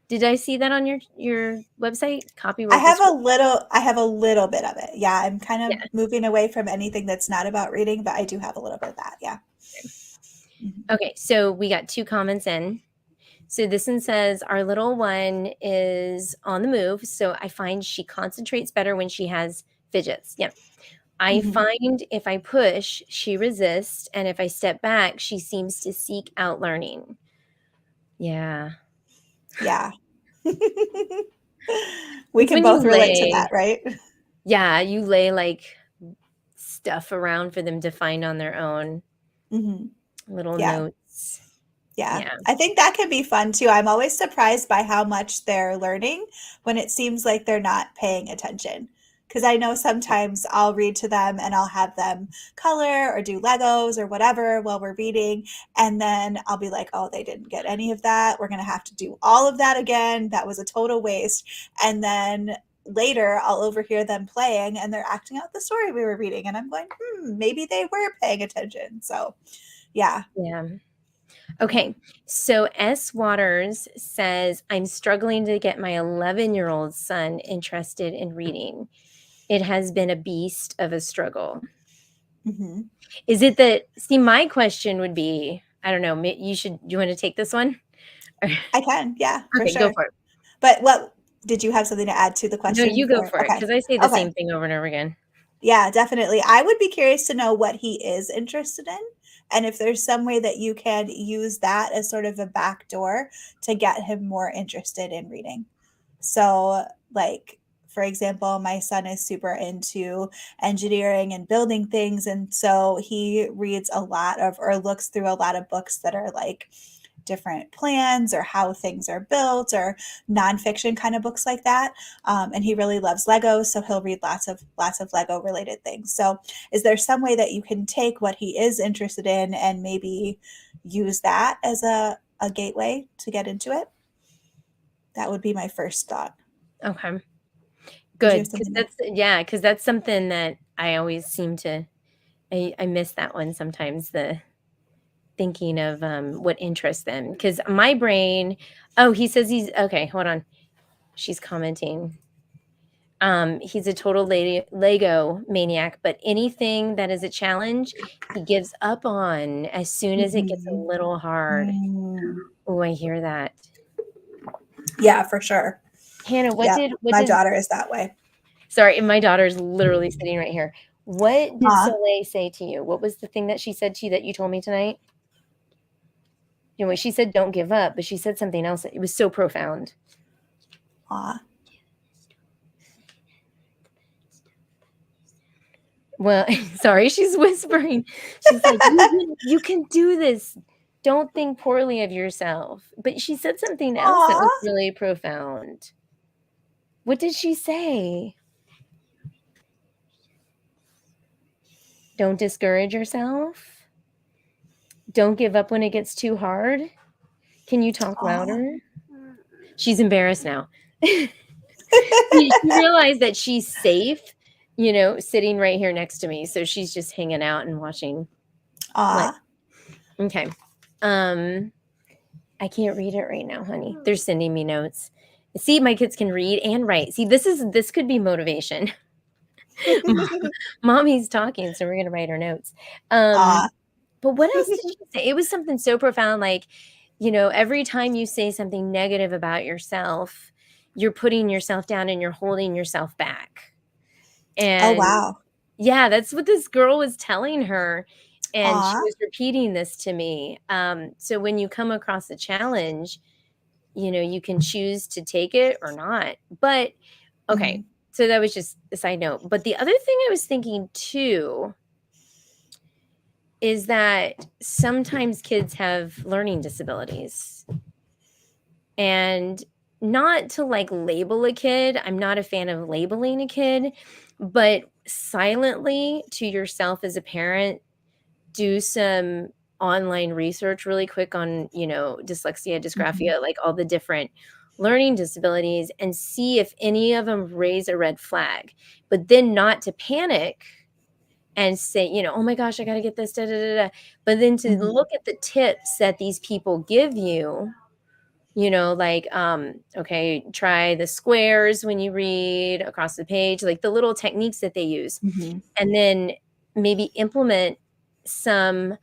Did I see that on your website? Copy I work have is a little bit of it. Yeah, I'm kind of yeah. moving away from anything that's not about reading, but I do have a little bit of that. Yeah. Mhm. Okay, so we got 2 comments in. So this one says, "Our little one is on the move, so I find she concentrates better when she has fidgets." Yep. "I Mhm. find if I push, she resists, and if I step back, she seems to seek out learning." Yeah. Yeah. We It's can when you both relate to lay that, right? yeah, you lay, like, stuff around for them to find on their own, Mhm. little Yeah. notes. Yeah, Yeah. I think that can be fun too. I'm always surprised by how much they're learning when it seems like they're not paying attention. Because I know sometimes I'll read to them and I'll have them color or do Legos or whatever while we're reading. And then I'll be like, oh, they didn't get any of that. We're going to have to do all of that again. That was a total waste. And then later I'll overhear them playing and they're acting out the story we were reading. And I'm going, maybe they were paying attention. So, yeah. Yeah. Yeah. Okay, so S. Waters says, "I'm struggling to get my 11-year-old son interested in reading. It has been a beast of a struggle." Mhm. Is it that see, my question would be, I don't know, you wanna take this one? I can, yeah, for Okay, go sure. for it. But what did you have something to add to the No, question you go before? for it Okay. because I say the Okay. same thing over and over again. Yeah, definitely. I would be curious to know what he is interested in, and if there's some way that you can use that as sort of a backdoor to get him more interested in reading. So, like, for example, my son is super into engineering and building things, and so he reads a lot of or looks through a lot of books that are like different plans or how things are built or nonfiction kind of books like that. And he really loves Lego, so he'll read lots of Lego related things. So, is there some way that you can take what he is interested in and maybe use that as a gateway to get into it? That would be my first thought. Okay, Did you have good, because something to? that's yeah, because that's something that I always seem to I miss that one sometimes, the thinking of, what interests them. Because my brain oh, he says he's okay, hold on. She's commenting. He's a total Lego maniac, but anything that is a challenge, he gives up on as soon as it gets a Mhm. little hard. Mm. Oh, I hear that. Yeah, for sure. Hannah, Yeah, what my did daughter is that way. sorry, and my daughter's literally sitting right here. What did Aw, Soleil say to you? What was the thing that she said to you that you told me tonight? You know, she said, "Don't give up," but she said something else. It was so profound. aw. Well, sorry, she's whispering. She's like, "You can do this. Don't think poorly of yourself." But she said something else that was Aw. really profound. What did she say? Don't discourage yourself. Don't give up when it gets too hard. Can you talk Aw. louder? She's embarrassed now. She realized that she's safe, sitting right here next to me, so she's just hanging out and watching, like, Aw. okay. Um, I can't read it right now, honey. They're sending me notes. See, my kids can read and write. See, this could be motivation. Mommy's talking, so we're gonna write our notes. Aw. But what else did she say? It was something so profound, like, every time you say something negative about yourself, you're putting yourself down and you're holding yourself back. Oh, And wow. yeah, that's what this girl was telling her, and she Aw. was repeating this to me. So when you come across a challenge, you can choose to take it or not. But okay, Mhm. so that was just a side note. But the other thing I was thinking too is that sometimes kids have learning disabilities. And not to like label a kid, I'm not a fan of labeling a kid, but silently to yourself as a parent, do some online research really quick on, dyslexia, Mhm. dysgraphia, like all the different learning disabilities, and see if any of them raise a red flag. But then not to panic and say, "Oh my gosh, I gotta get this, da da da da." But then to Mhm. look at the tips that these people give you, like, okay, try the squares when you read across the page, like the little techniques that they use. Mhm. And then maybe implement some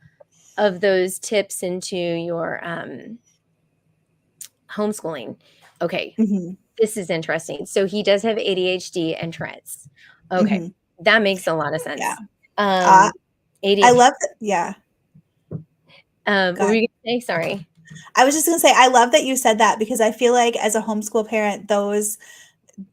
of those tips into your homeschooling. Okay, Mhm. this is interesting. So he does have ADHD and Tourette's. Okay, Mhm. that makes a lot of Yeah. sense. Uh, I ADHD. love that. Yeah. What were God. you gonna say? Sorry. I was just gonna say, I love that you said that because I feel like as a homeschool parent, those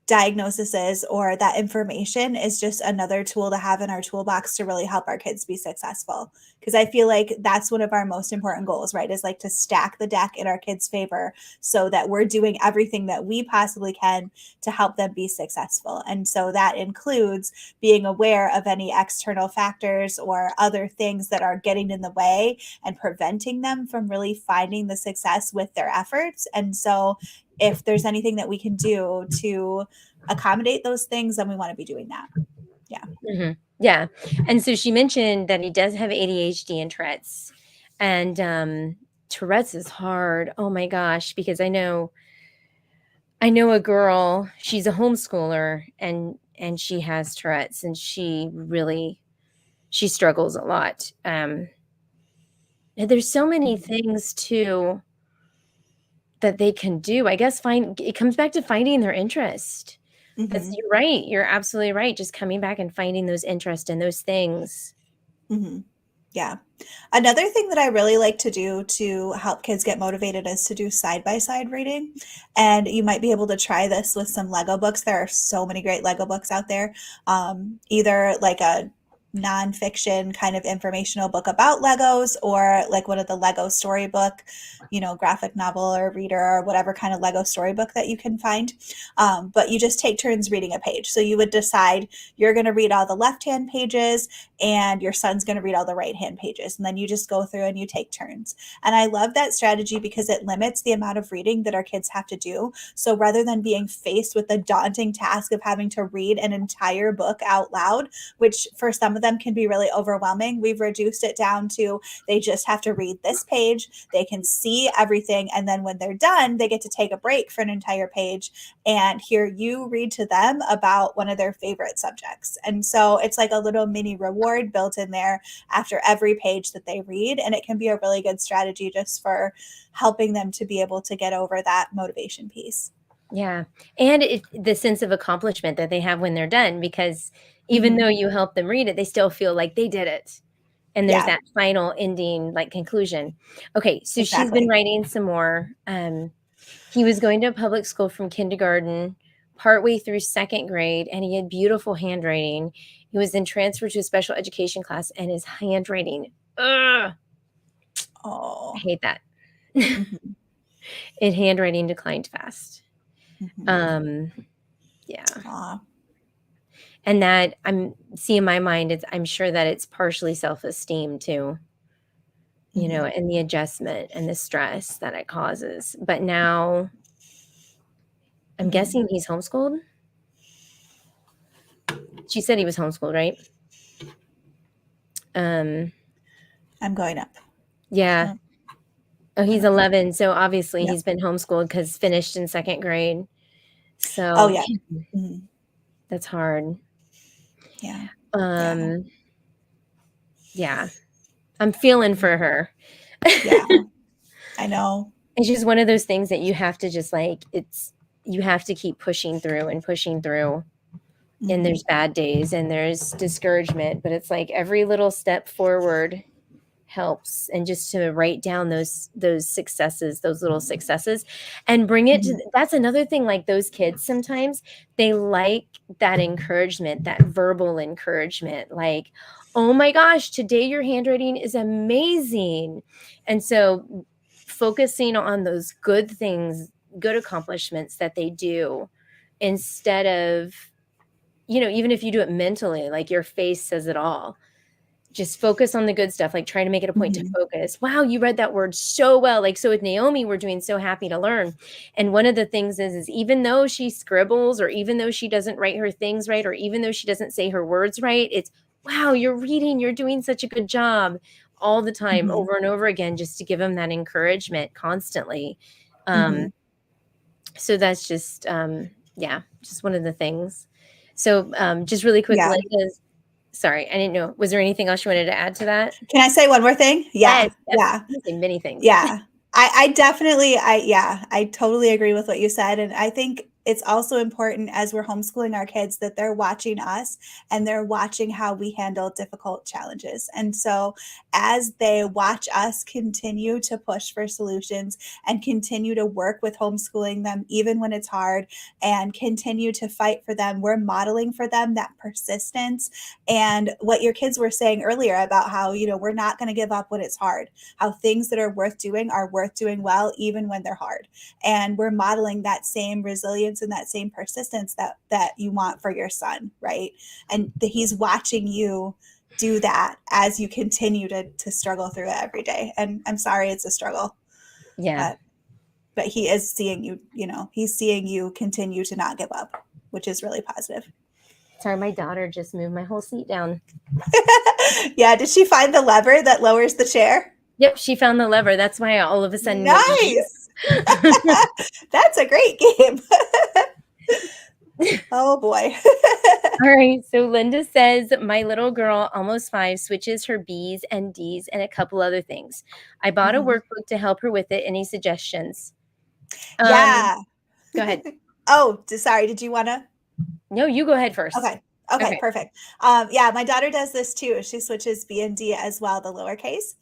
diagnoses or that information is just another tool to have in our toolbox to really help our kids be successful. Because I feel like that's one of our most important goals, right? Is like to stack the deck in our kids' favor so that we're doing everything that we possibly can to help them be successful. And so that includes being aware of any external factors or other things that are getting in the way and preventing them from really finding the success with their efforts. And so if there's anything that we can do to accommodate those things, then we want to be doing that. Yeah. Yeah. And so she mentioned that he does have ADHD and Tourette's. And Tourette's is hard. Oh my gosh, because I know a girl, she's a homeschooler and she has Tourette's and she struggles a lot. And there's so many things too that they can do. I guess it comes back to finding their interest. Hmm. You're right. You're absolutely right. Just coming back and finding those interests in those things. Hmm. Yeah. Another thing that I really like to do to help kids get motivated is to do side by side reading. And you might be able to try this with some Lego books. There are so many great Lego books out there. Either like a nonfiction kind of informational book about Legos or like one of the Lego storybook, graphic novel or reader or whatever kind of Lego storybook that you can find. But you just take turns reading a page. So you would decide you're going to read all the left hand pages and your son's going to read all the right hand pages. And then you just go through and you take turns. And I love that strategy because it limits the amount of reading that our kids have to do. So rather than being faced with the daunting task of having to read an entire book out loud, which for some of them can be really overwhelming, we've reduced it down to they just have to read this page, they can see everything, and then when they're done, they get to take a break for an entire page and hear you read to them about one of their favorite subjects. And so it's like a little mini reward built in there after every page that they read. And it can be a really good strategy just for helping them to be able to get over that motivation piece. Yeah. And the sense of accomplishment that they have when they're done, because even Hmm. though you help them read it, they still feel like they did it. And there's Yeah, that final ending, like conclusion. Okay. So she's been exactly. writing some more. He was going to public school from kindergarten partway through second grade, and he had beautiful handwriting. He was then transferred to a special education class, and his handwriting, ugh, I Oh. hate that. Hmm. His handwriting declined fast. Hmm. Um, yeah. Aw. And that I'm see in my mind, I'm sure that it's partially self-esteem too, Hmm. and the adjustment and the stress that it causes. But now I'm Hmm. guessing he's homeschooled. She said he was homeschooled, right? Um, I'm going up. yeah. Oh, Oh, I he's don't know. 11, so obviously Yeah. he's been homeschooled because finished in second grade. Oh, So yeah. Mhm. that's hard. Yeah. Yeah. Um, yeah, I'm feeling for her. Yeah. I know. It's just one of those things that you have to just you have to keep pushing through and pushing through. And Hmm. there's bad days and there's discouragement, but it's like every little step forward helps. And just to write down those successes, those little successes, and bring it to Hmm. that's another thing. Like those kids, sometimes they like that encouragement, that verbal encouragement, like, oh my gosh, today your handwriting is amazing. And so focusing on those good things, good accomplishments that they do, instead of, even if you do it mentally, like your face says it all. Just focus on the good stuff, like try to make it a point to Hmm. focus. Wow, you read that word so well. Like, so with Naomi, we're doing so happy to learn. And one of the things is even though she scribbles, or even though she doesn't write her things right, or even though she doesn't say her words right, it's, wow, you're reading, you're doing such a good job, all the time, Hmm. over and over again, just to give them that encouragement constantly. Um, so that's just, just one of the things. So just really quick, Yeah. Linda, sorry, I didn't know. Was there anything else you wanted to add to that? Can I say one more thing? Yeah. Yes, yes. Yeah. You can say many things. Yeah. I definitely, I totally agree with what you said. And I think it's also important as we're homeschooling our kids that they're watching us and they're watching how we handle difficult challenges. And so as they watch us continue to push for solutions and continue to work with homeschooling them, even when it's hard, and continue to fight for them, we're modeling for them that persistence and what your kids were saying earlier about how, we're not going to give up when it's hard, how things that are worth doing well, even when they're hard. And we're modeling that same resilience and that same persistence that you want for your son, right? And he's watching you do that as you continue to struggle through it every day. And I'm sorry it's a struggle. Yeah. But he is seeing you, he's seeing you continue to not give up, which is really positive. Sorry, my daughter just moved my whole seat down. Yeah, did she find the lever that lowers the chair? Yep, she found the lever. That's why I all of a sudden Nice. That's a great game. Oh boy. All right, so Linda says, my little girl, almost 5, switches her B's and D's and a couple other things. I bought a workbook to help her with it. Any suggestions? Yeah. Go ahead. Oh, sorry. Did you want to? No, you go ahead first. Okay, perfect. Yeah, my daughter does this too. She switches B and D as well, the lowercase.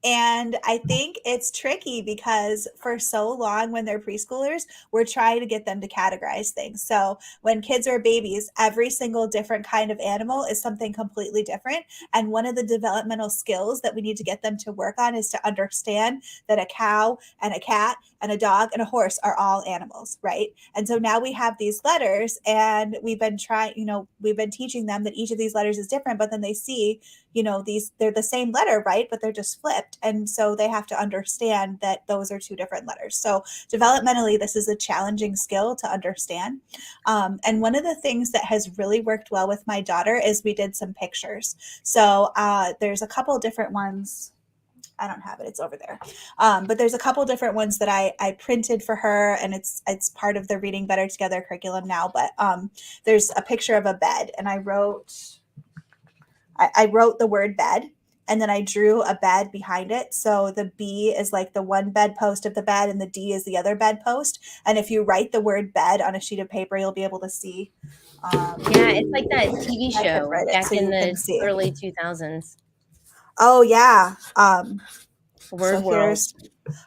And I think it's tricky because for so long when they're preschoolers, we're trying to get them to categorize things. So when kids are babies, every single different kind of animal is something completely different. And one of the developmental skills that we need to get them to work on is to understand that a cow and a cat and a dog and a horse are all animals, right? And so now we have these letters and we've been teaching them that each of these letters is different, but then they see, they're the same letter, right? But they're just flipped. And so they have to understand that those are two different letters. So developmentally, this is a challenging skill to understand. And one of the things that has really worked well with my daughter is we did some pictures. So there's a couple different ones. I don't have it. It's over there. But there's a couple different ones that I printed for her, and it's part of the Reading Better Together curriculum now. But there's a picture of a bed, and I wrote the word bed, and then I drew a bed behind it. So the B is like the one bedpost of the bed, and the D is the other bedpost. And if you write the word bed on a sheet of paper, you'll be able to see. Yeah, it's like that TV show back in the early 2000s. Oh, yeah. Word World.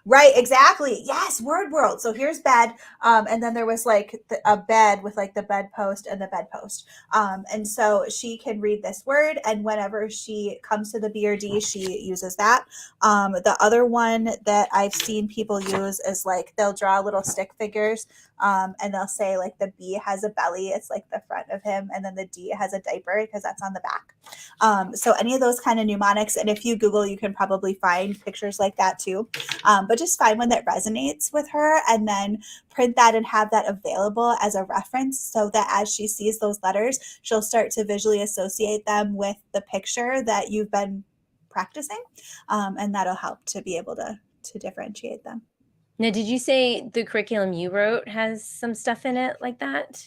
Right, exactly. Yes, Word World. So here's bed, and then there was like a bed with like the bedpost and the bedpost. And so she can read this word, and whenever she comes to the B or D, she uses that. The other one that I've seen people use is like they'll draw little stick figures, and they'll say like the B has a belly, it's like the front of him, and then the D has a diaper because that's on the back. So any of those kind of mnemonics, and if you Google, you can probably find pictures like that too. But just find one that resonates with her and then print that and have that available as a reference so that as she sees those letters, she'll start to visually associate them with the picture that you've been practicing. And that'll help to be able to differentiate them. Now, did you say the curriculum you wrote has some stuff in it like that?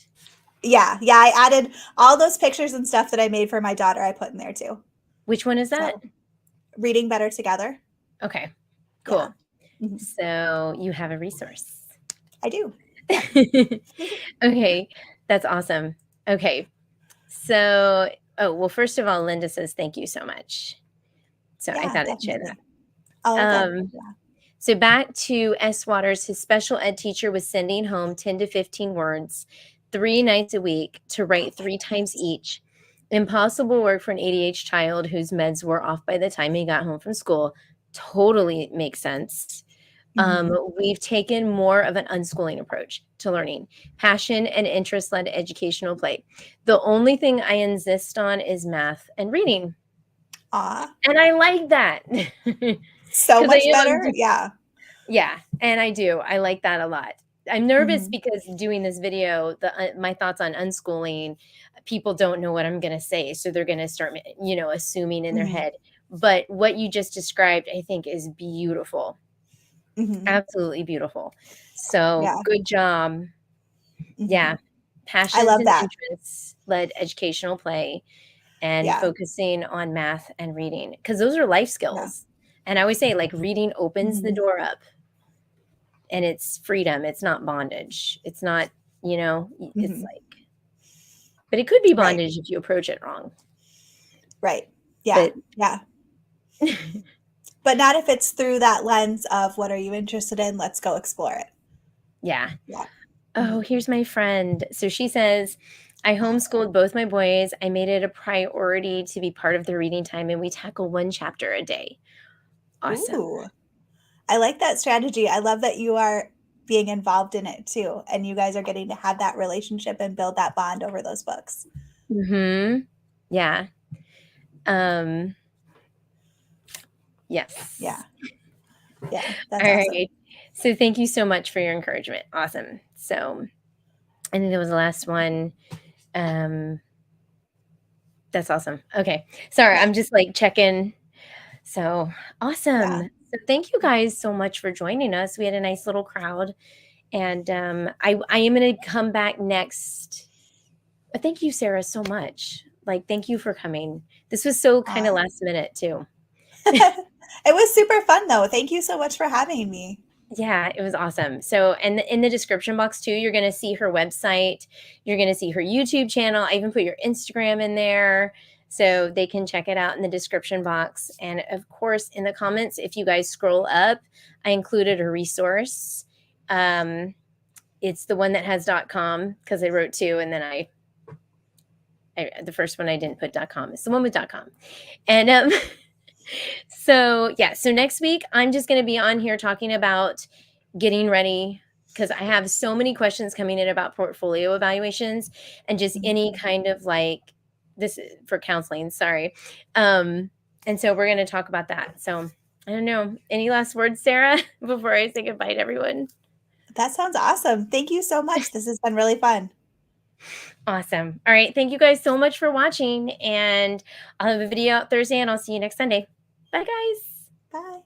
Yeah. I added all those pictures and stuff that I made for my daughter. I put in there too. Which one is that? So, Reading Better Together. Okay, cool. Yeah. Mm-hmm. So you have a resource. I do. Okay, that's awesome. Okay, so, first of all, Linda says thank you so much. So I thought I'd share that. Oh, So back to S. Waters, his special ed teacher was sending home 10 to 15 words 3 nights a week to write 3 times each. Impossible work for an ADHD child whose meds were off by the time he got home from school. Totally makes sense. We've taken more of an unschooling approach to learning, passion and interest-led educational play. The only thing I insist on is math and reading. And I like that. So much better. Yeah. Yeah, and I do. I like that a lot. I'm nervous because doing this video, my thoughts on unschooling, people don't know what I'm going to say. So they're going to start, assuming in their head. But what you just described, I think, is beautiful. Absolutely beautiful. So Yeah. good job. Yeah. I Passions love and that. interests led educational play and Yeah. focusing on math and reading because those are life Yeah. skills. And I always say, like, reading opens the door up and it's freedom. It's not bondage. It's not, it's like, but it could be Right. bondage if you approach it wrong. Right. Yeah. But Yeah. But not if it's through that lens of what are you interested in? Let's go explore it. yeah. Yeah. Oh, here's my friend. So she says, I homeschooled both my boys. I made it a priority to be part of the reading time, and we tackle one chapter a day. Awesome. Ooh. I like that strategy. I love that you are being involved in it too, and you guys are getting to have that relationship and build that bond over those books. Yeah. Yes. Yeah. Yeah. That's All awesome. right. So thank you so much for your encouragement. Awesome. So I think that was the last one. That's awesome. Okay. Sorry, Yeah. I'm just like checking. So awesome. Yeah. So thank you guys so much for joining us. We had a nice little crowd. And I am going to come back next. Thank you, Sarah, so much. Like, thank you for coming. This was so kind of Aw. last minute, too. It was super fun though. Thank you so much for having me. Yeah, it was awesome. So, and in the description box too, you're going to see her website. You're going to see her YouTube channel. I even put your Instagram in there so they can check it out in the description box. And of course, in the comments, if you guys scroll up, I included a resource. It's the one that has .com because I wrote two, and then I the first one I didn't put .com. It's the one with .com. And so yeah, so next week I'm just going to be on here talking about getting ready because I have so many questions coming in about portfolio evaluations and just any kind of like this for counseling. Sorry. And so we're going to talk about that. So I don't know. Any last words, Sarah, before I say goodbye to everyone? That sounds awesome. Thank you so much. This has been really fun. Awesome. All right. Thank you guys so much for watching. And I'll have a video out Thursday and I'll see you next Sunday. Bye, guys. Bye.